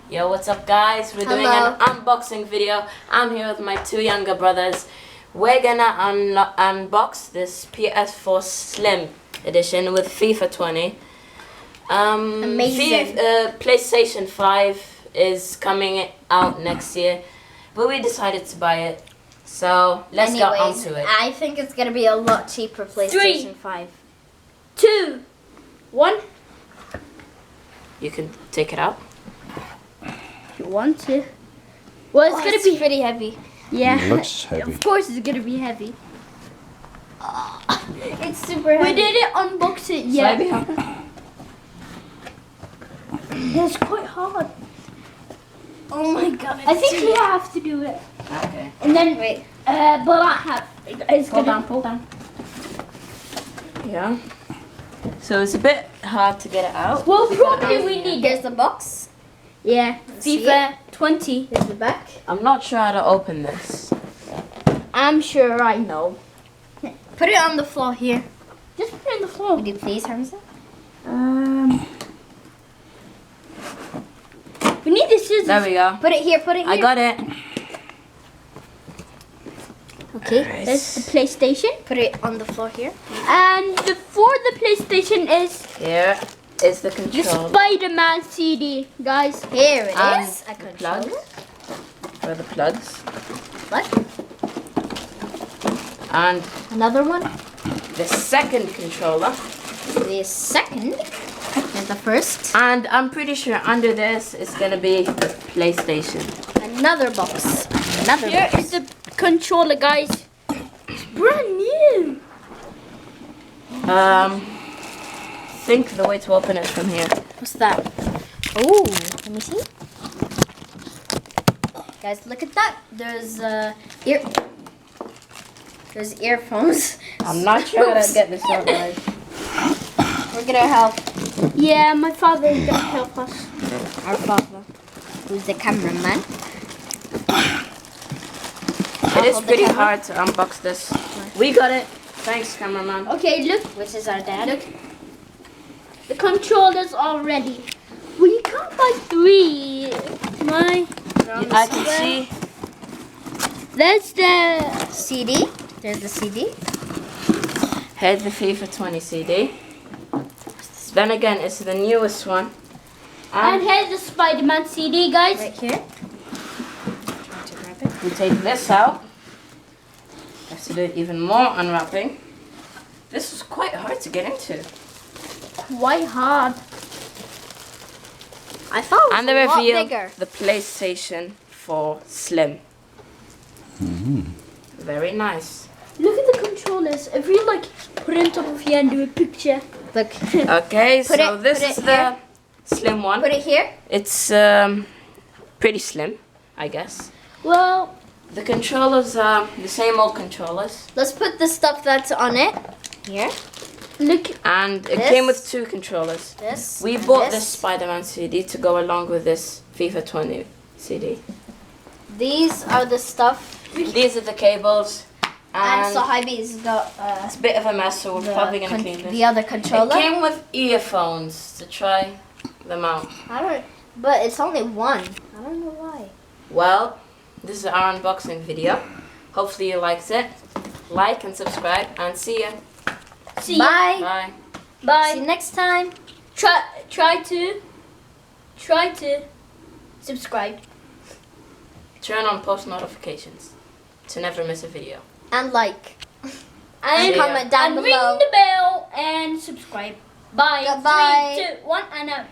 Yo, what's up guys? We're doing an unboxing video. I'm here with my two younger brothers. We're gonna unbox this PS4 Slim edition with FIFA 20. Amazing. PlayStation 5 is coming out next year, but we decided to buy it. So let's get onto it. I think it's gonna be a lot cheaper. PlayStation 5. 2, 1. You can take it out. You want to? Well, it's gonna be pretty heavy. Yeah. It looks heavy. Of course, it's gonna be heavy. It's super heavy. We didn't unbox it yet. It's quite hard. Oh my god! I think you have to do it. Okay. And then wait. But I have. It's Pull down. Yeah. So it's a bit hard to get it out. Well, probably we need. There's the box. Yeah. FIFA 20 is the back. I'm not sure how to open this. I'm sure I know. Put it on the floor here. Just put it on the floor. Would you please, Hamza? We need the scissors. There we go. Put it here. Put it here. I got it. Okay, Right. there's the PlayStation. Put it on the floor here. And before the PlayStation is Here is the the controller. Spider-Man CD, guys. Here it And is. A the controller. plugs. Where are the plugs? What? And Another one. the second controller. The second. There's the first. And I'm pretty sure under this is gonna be the PlayStation. Another box. Another Here box. is the controller, guys. It's brand new. I think the way to open it from here. What's that? Oh, let me see. Guys, look at that. There's There's earphones. I'm not sure how to get this out, guys. We're gonna help. Yeah, my father is gonna help us. Our father, who's the cameraman. It is pretty hard to unbox this. We got it. Thanks, cameraman. Okay, look. Which is our dad. Look. The controllers are ready. We can't buy 3. I can see. There's the CD. There's the CD. Here's the FIFA 20 CD. Then again, it's the newest one. And here's the Spider-Man CD, guys. Right here. We take this out. Have to do even more unwrapping. This was quite hard to get into. Quite hard. I thought it was And the a lot reveal, bigger. the PlayStation 4 Slim. Very nice. Look at the controllers. If you like put it on top of here and do a picture. Look. Okay, so this is the slim one. Put it here. It's pretty slim, I guess. Well, The controllers are the same old controllers. let's put the stuff that's on it here. Look. And it This. came with 2 controllers. This. We and bought this Spider-Man CD to go along with this FIFA 20 CD. These are the stuff. These are the cables. And And Sahibi's got it's a bit of a mess, so we're probably going to clean this. the other It controller. came with earphones to try them out. I don't. But it's only one. I don't know why. Well, this is our unboxing video. Hopefully you liked it. Like and subscribe, and see ya. See Bye. Bye. Bye. See you next time. Try to subscribe Turn on post notifications to never miss a video. and like and See ya. comment down below. Ring the bell and subscribe. Bye. Goodbye. 3, 2, 1, and out.